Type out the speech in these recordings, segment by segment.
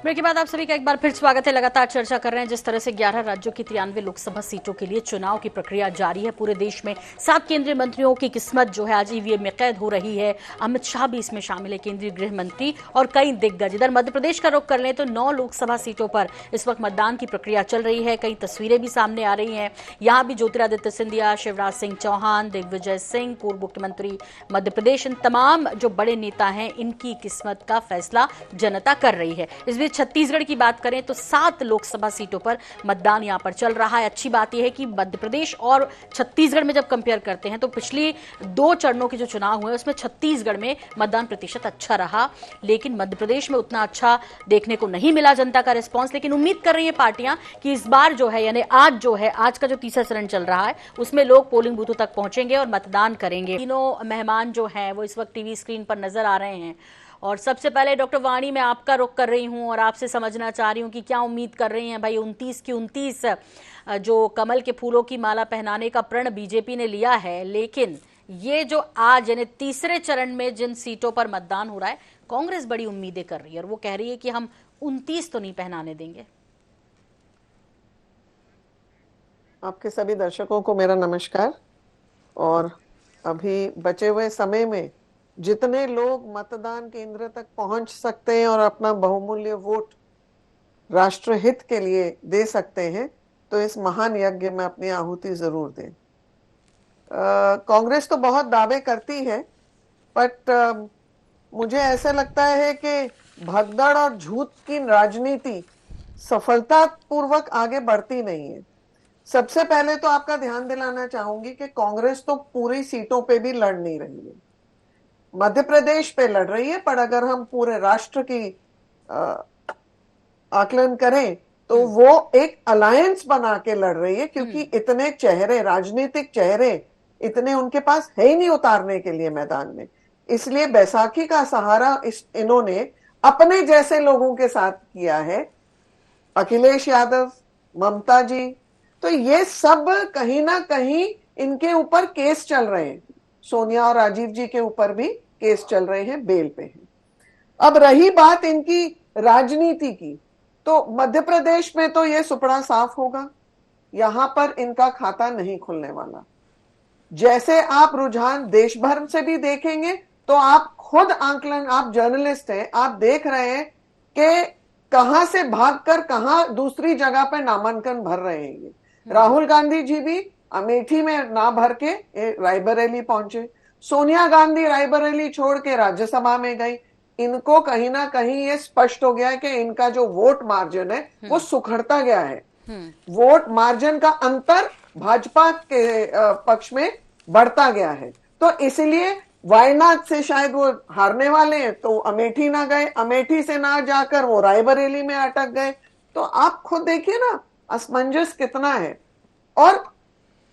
Break के बाद आप सभी का एक बार फिर स्वागत है। लगातार चर्चा कर रहे हैं जिस तरह से 11 राज्यों की 93 लोकसभा सीटों के लिए चुनाव की प्रक्रिया जारी है पूरे देश में। 7 केंद्रीय मंत्रियों की किस्मत जो है आज ईवीएम में कैद हो रही है। अमित शाह भी इसमें शामिल है, केंद्रीय गृह मंत्री और कई दिग्गज। इधर मध्य प्रदेश का रुख कर लें तो 9 लोकसभा सीटों पर इस वक्त मतदान की प्रक्रिया चल रही है। कई तस्वीरें भी सामने आ रही हैं। यहाँ भी ज्योतिरादित्य सिंधिया, शिवराज सिंह चौहान, दिग्विजय सिंह, पूर्व मुख्यमंत्री मध्य प्रदेश, इन तमाम जो बड़े नेता हैं इनकी किस्मत का फैसला जनता कर रही है। इस बीच छत्तीसगढ़ की बात करें तो 7 लोकसभा सीटों पर मतदान यहां पर चल रहा है। अच्छी बात यह है कि मध्य प्रदेश और छत्तीसगढ़ में जब कंपेयर करते हैं तो पिछली 2 चरणों के जो चुनाव हुए उसमें छत्तीसगढ़ में मतदान प्रतिशत अच्छा रहा, लेकिन मध्य प्रदेश में उतना अच्छा देखने को नहीं मिला जनता का रिस्पॉन्स। लेकिन उम्मीद कर रही है पार्टियां कि इस बार जो है यानी आज का जो तीसरा चरण चल रहा है उसमें लोग पोलिंग बूथों तक पहुंचेंगे और मतदान करेंगे। तीनों मेहमान जो हैं वो इस वक्त टीवी स्क्रीन पर नजर आ रहे हैं। और सबसे पहले डॉक्टर वाणी, मैं आपका रुख कर रही हूं और आपसे समझना चाह रही हूं कि क्या उम्मीद कर रही हैं भाई 29 की 29 जो कमल के फूलों की माला पहनाने का प्रण बीजेपी ने लिया है, लेकिन ये जो आज यानी तीसरे चरण में जिन सीटों पर मतदान हो रहा है कांग्रेस बड़ी उम्मीदें कर रही है और वो कह रही है कि हम 29 तो नहीं पहनाने देंगे। आपके सभी दर्शकों को मेरा नमस्कार। और अभी बचे हुए समय में जितने लोग मतदान केंद्र तक पहुंच सकते हैं और अपना बहुमूल्य वोट राष्ट्रहित के लिए दे सकते हैं तो इस महान यज्ञ में अपनी आहुति जरूर दें। कांग्रेस तो बहुत दावे करती है, बट मुझे ऐसा लगता है कि भगदड़ और झूठ की राजनीति सफलतापूर्वक आगे बढ़ती नहीं है। सबसे पहले तो आपका ध्यान दिलाना चाहूंगी कि कांग्रेस तो पूरी सीटों पे भी लड़ नहीं रही है, मध्य प्रदेश पे लड़ रही है, पर अगर हम पूरे राष्ट्र की आकलन करें तो वो एक अलायंस बना के लड़ रही है, क्योंकि इतने चेहरे, राजनीतिक चेहरे इतने उनके पास है ही नहीं उतारने के लिए मैदान में। इसलिए बैसाखी का सहारा इन्होंने अपने जैसे लोगों के साथ किया है। अखिलेश यादव, ममता जी, तो ये सब कहीं ना कहीं इनके ऊपर केस चल रहे हैं। सोनिया और राजीव जी के ऊपर भी केस चल रहे हैं, बेल पे हैं। अब रही बात इनकी राजनीति की, तो मध्य प्रदेश में तो ये सुपड़ा साफ होगा, यहां पर इनका खाता नहीं खुलने वाला। जैसे आप रुझान देश भर से भी देखेंगे तो आप खुद आंकलन, आप जर्नलिस्ट हैं, आप देख रहे हैं कि कहां से भागकर कहां दूसरी जगह पर नामांकन भर रहे हैं। राहुल गांधी जी भी अमेठी में ना भर के रायबरेली पहुंचे, सोनिया गांधी रायबरेली छोड़ के राज्यसभा में गई। इनको कहीं ना कहीं ये स्पष्ट हो गया है कि इनका जो वोट मार्जिन है वो सुखड़ता गया है। वोट मार्जिन का अंतर भाजपा के पक्ष में बढ़ता गया है। तो इसलिए वायनाड से शायद वो हारने वाले हैं तो अमेठी ना गए, अमेठी से ना जाकर वो रायबरेली में अटक गए। तो आप खुद देखिए ना असमंजस कितना है। और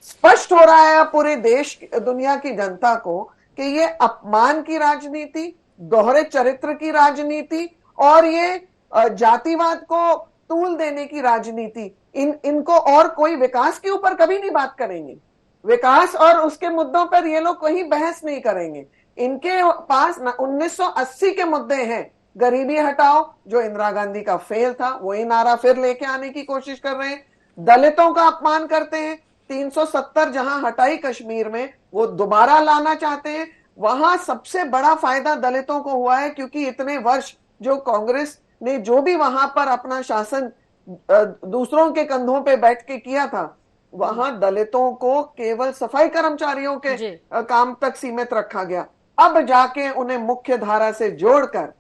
स्पष्ट हो रहा है पूरे देश, दुनिया की जनता को कि ये अपमान की राजनीति, दोहरे चरित्र की राजनीति और ये जातिवाद को तूल देने की राजनीति, इनको और कोई विकास के ऊपर कभी नहीं बात करेंगे। विकास और उसके मुद्दों पर ये लोग कहीं बहस नहीं करेंगे। इनके पास 1980 के मुद्दे हैं। गरीबी हटाओ जो इंदिरा गांधी का फेल था, वही नारा फिर लेके आने की कोशिश कर रहे हैं। दलितों का अपमान करते हैं, 370 जहां हटाई कश्मीर में वो दोबारा लाना चाहते हैं। वहां सबसे बड़ा फायदा दलितों को हुआ है, क्योंकि इतने वर्ष जो कांग्रेस ने जो भी वहां पर अपना शासन दूसरों के कंधों पे बैठ के किया था, वहां दलितों को केवल सफाई कर्मचारियों के काम तक सीमित रखा गया। अब जाके उन्हें मुख्य धारा से जोड़कर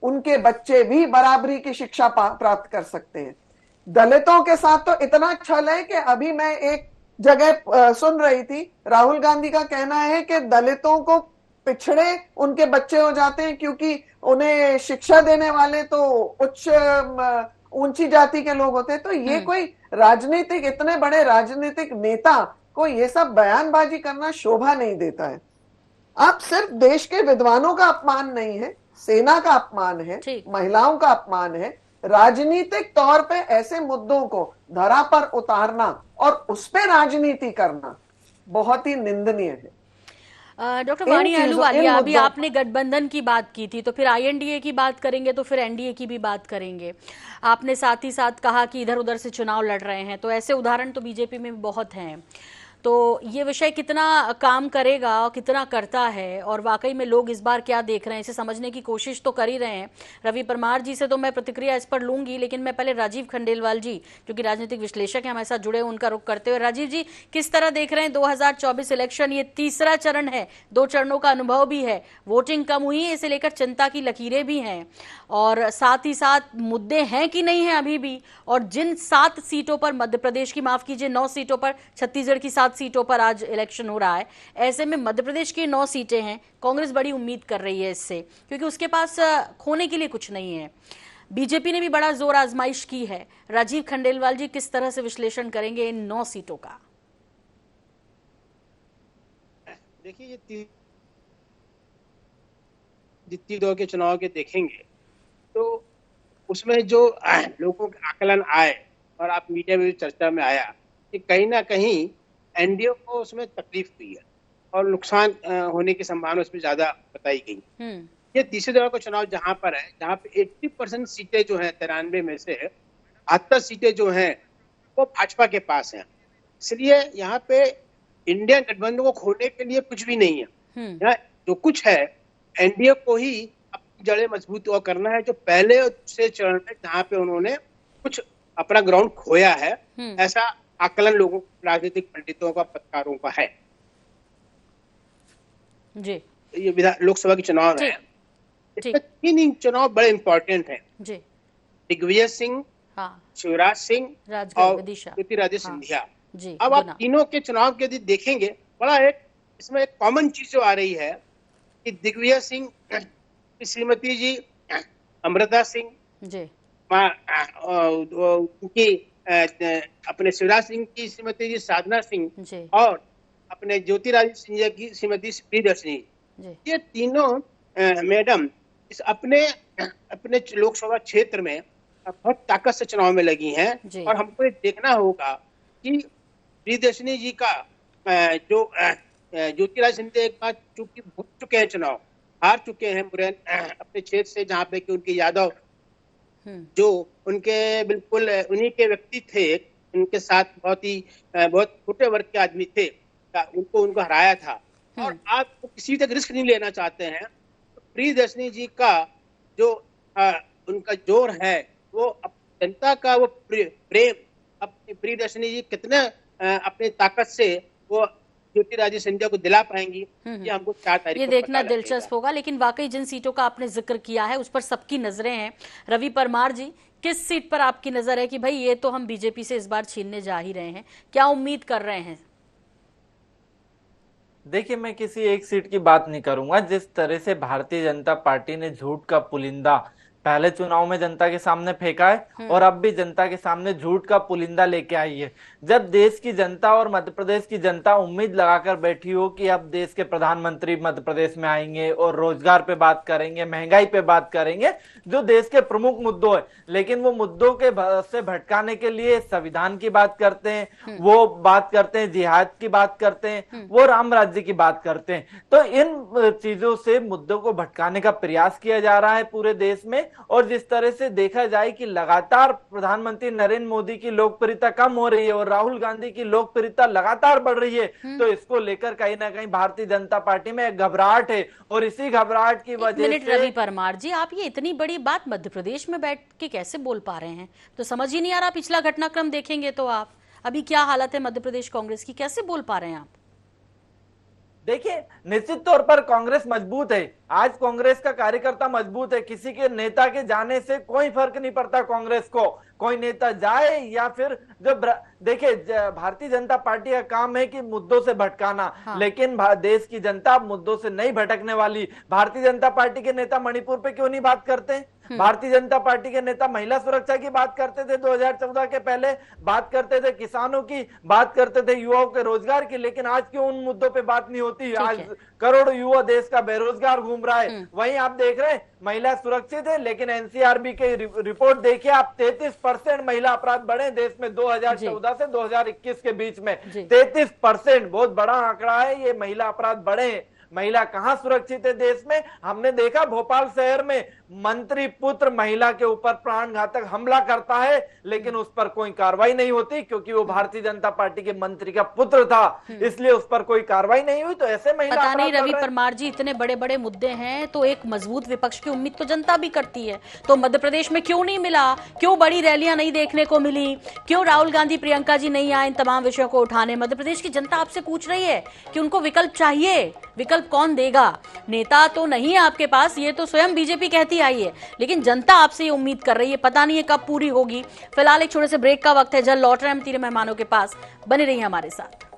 उनके बच्चे भी बराबरी की शिक्षा प्राप्त कर सकते हैं। दलितों के साथ तो इतना छल है कि अभी मैं एक जगह सुन रही थी, राहुल गांधी का कहना है कि दलितों को पिछड़े उनके बच्चे हो जाते हैं क्योंकि उन्हें शिक्षा देने वाले तो ऊंची जाति के लोग होते हैं। तो ये कोई राजनीतिक, इतने बड़े राजनीतिक नेता को ये सब बयानबाजी करना शोभा नहीं देता है। आप सिर्फ देश के विद्वानों का अपमान नहीं है, सेना का अपमान है, महिलाओं का अपमान है। राजनीतिक तौर पे ऐसे मुद्दों को धरा पर उतारना और उस पे राजनीति करना बहुत ही निंदनीय है। डॉक्टर इन वाणी चीजों, इन अहलूवालिया, अभी मुद्दों आपने गठबंधन की बात की थी, तो फिर आईएनडीए की बात करेंगे तो फिर एनडीए की भी बात करेंगे। आपने साथ ही साथ कहा कि इधर उधर से चुनाव लड़ रहे हैं, तो ऐसे उदाहरण तो बीजेपी में भी बहुत हैं। तो ये विषय कितना काम करेगा और कितना करता है, और वाकई में लोग इस बार क्या देख रहे हैं, इसे समझने की कोशिश तो कर ही रहे हैं। रवि परमार जी से तो मैं प्रतिक्रिया इस पर लूंगी, लेकिन मैं पहले राजीव खंडेलवाल जी, जो कि राजनीतिक विश्लेषक हैं, हमारे साथ जुड़े, उनका रुख करते हुए। राजीव जी, किस तरह देख रहे हैं 2024 इलेक्शन? ये तीसरा चरण है, 2 चरणों का अनुभव भी है, वोटिंग कम हुई है, इसे लेकर चिंता की लकीरें भी हैं, और साथ ही साथ मुद्दे हैं कि नहीं है अभी भी। और जिन 7 सीटों पर, मध्य प्रदेश की माफ कीजिए 9 सीटों पर, छत्तीसगढ़ की 7 सीटों पर आज इलेक्शन हो रहा है, ऐसे में मध्य प्रदेश की 9 सीटें हैं, कांग्रेस बड़ी उम्मीद कर रही है इससे, क्योंकि उसके पास खोने के लिए कुछ नहीं है। बीजेपी ने भी बड़ा जोर आजमाइश की है। राजीव खंडेलवाल जी, किस तरह से विश्लेषण करेंगे इन 9 सीटों का? देखिए, ये जितनी दौर के चुनाव के देखेंगे तो उसमें जो लोगों के आकलन आए और आप मीडिया में भी चर्चा में आया कि कहीं ना कहीं एनडीए को उसमें तकलीफ हुई है और नुकसान होने की संभावना उसमें ज्यादा बताई गई। ये तीसरे दौर का चुनाव जहां पर है, जहां पे 80% सीटें जो है 93 में से 72 सीटें जो हैं वो भाजपा के पास हैं। इसलिए यहाँ पे इंडिया गठबंधन को खोने के लिए कुछ भी नहीं है। यहाँ जो कुछ है एनडीए को ही अपनी जड़ें मजबूत और करना है, जो पहले और दूसरे चरण में जहाँ पे उन्होंने कुछ अपना ग्राउंड खोया है, ऐसा आकलन लोगों, राजनीतिक पंडितों का, पत्रकारों का है। जी, ये लोकसभा के चुनाव है, इसमें 3 चुनाव बड़े इंपॉर्टेंट हैं। दिग्विजय सिंह, शिवराज सिंह और ज्योतिरादित्य सिंधिया। अब आप तीनों के चुनाव के यदि देखेंगे, बड़ा एक इसमें एक कॉमन चीज जो आ रही है कि दिग्विजय सिंह की श्रीमती जी अमृता सिंह जी, उनकी अपने शिवराज सिंह की श्रीमती जी साधना सिंह और अपने ज्योतिरादित्य सिंधिया की श्रीमती प्रियदर्शनी, ये तीनों मैडम इस अपने लोकसभा क्षेत्र में बहुत ताकत से चुनाव में लगी हैं। और हमको ये देखना होगा कि प्रियदर्शनी जी का जो ज्योतिरादित्य सिंधिया एक बार चूंकि भूल चुके हैं, चुनाव हार चुके हैं मुरैन अपने क्षेत्र से, जहाँ पे कि उनके यादव जो उनके बिल्कुल उन्हीं के व्यक्ति थे, उनके साथ बहुत छोटे वर्ग के आदमी थे, उनको हराया था। और आप किसी तक रिस्क नहीं लेना चाहते हैं, तो प्रियदर्शनी जी का जो उनका जोर है, वो जनता का वो प्रेम, अपनी प्रियदर्शनी जी कितने अपनी ताकत से वो ज्योतिरादित्य सिंधिया को दिला पाएंगी, ये हमको 4 तारीख ये देखना दिलचस्प होगा। लेकिन वाकई जिन सीटों का आपने जिक्र किया है उस पर सबकी नजरें हैं। रवि परमार जी, किस सीट पर आपकी नजर है कि भाई ये तो हम बीजेपी से इस बार छीनने जा ही रहे हैं, क्या उम्मीद कर रहे हैं? देखिए, मैं किसी एक सीट की बात नहीं करूंगा। जिस तरह से भारतीय जनता पार्टी ने झूठ का पुलिंदा पहले चुनाव में जनता के सामने फेंका है और अब भी जनता के सामने झूठ का पुलिंदा लेके आई है। जब देश की जनता और मध्य प्रदेश की जनता उम्मीद लगाकर बैठी हो कि अब देश के प्रधानमंत्री मध्य प्रदेश में आएंगे और रोजगार पे बात करेंगे, महंगाई पे बात करेंगे, जो देश के प्रमुख मुद्दों है, लेकिन वो मुद्दों के से भटकाने के लिए संविधान की बात करते हैं, वो बात करते हैं जिहाद की बात करते हैं, वो राम राज्य की बात करते हैं। तो इन चीजों से मुद्दों को भटकाने का प्रयास किया जा रहा है पूरे देश में। और जिस तरह से देखा जाए कि लगातार प्रधानमंत्री नरेंद्र मोदी की लोकप्रियता कम हो रही है और राहुल गांधी की लोकप्रियता लगातार बढ़ रही है, तो इसको लेकर कहीं ना कहीं भारतीय जनता पार्टी में घबराहट है। और इसी घबराहट की वजह से रवि परमार जी, आप ये इतनी बड़ी बात मध्य प्रदेश में बैठ के कैसे बोल पा रहे हैं? तो समझ ही नहीं आ रहा। पिछला घटनाक्रम देखेंगे तो आप अभी क्या हालत है मध्य प्रदेश कांग्रेस की, कैसे बोल पा रहे हैं आप? देखिए, निश्चित तौर पर कांग्रेस मजबूत है। आज कांग्रेस का कार्यकर्ता मजबूत है। किसी के नेता के जाने से कोई फर्क नहीं पड़ता कांग्रेस को, कोई नेता जाए या फिर देखिए, भारतीय जनता पार्टी का काम है कि मुद्दों से भटकाना, लेकिन देश की जनता मुद्दों से नहीं भटकने वाली। भारतीय जनता पार्टी के नेता मणिपुर पे क्यों नहीं बात करते? भारतीय जनता पार्टी के नेता महिला सुरक्षा की बात करते थे 2014 के पहले, बात करते थे किसानों की, बात करते थे युवाओं के रोजगार की, लेकिन आज क्यों उन मुद्दों पे बात नहीं होती? आज करोड़ों युवा देश का बेरोजगार घूम रहा है। वहीं आप देख रहे हैं महिला सुरक्षित है, लेकिन एनसीआरबी की रिपोर्ट देखिए आप, 33% महिला अपराध बढ़े देश में 2014 से 2021 के बीच में। 33% बहुत बड़ा आंकड़ा है, ये महिला अपराध बढ़े। महिला कहाँ सुरक्षित है देश में? हमने देखा भोपाल शहर में मंत्री पुत्र महिला के ऊपर प्राणघातक हमला करता है, लेकिन उस पर कोई कार्रवाई नहीं होती क्योंकि वो भारतीय जनता पार्टी के मंत्री का पुत्र था, इसलिए उस पर कोई कार्रवाई नहीं हुई। तो ऐसे महिला पता नहीं रवि परमार जी, इतने बड़े बड़े मुद्दे हैं तो एक मजबूत विपक्ष की उम्मीद तो जनता भी करती है। तो मध्य प्रदेश में क्यों नहीं मिला? क्यों बड़ी रैलियां नहीं देखने को मिली? क्यों राहुल गांधी प्रियंका जी नहीं आए इन तमाम विषयों को उठाने? मध्य प्रदेश की जनता आपसे पूछ रही है कि उनको विकल्प चाहिए। विकल्प कौन देगा? नेता तो नहीं है आपके पास, ये तो स्वयं बीजेपी कहती आई है, लेकिन जनता आपसे ये उम्मीद कर रही है। पता नहीं है कब पूरी होगी। फिलहाल एक छोटे से ब्रेक का वक्त है। जल्द लौट रहे हैं हम तीनों मेहमानों के पास, बने रहिए हमारे साथ।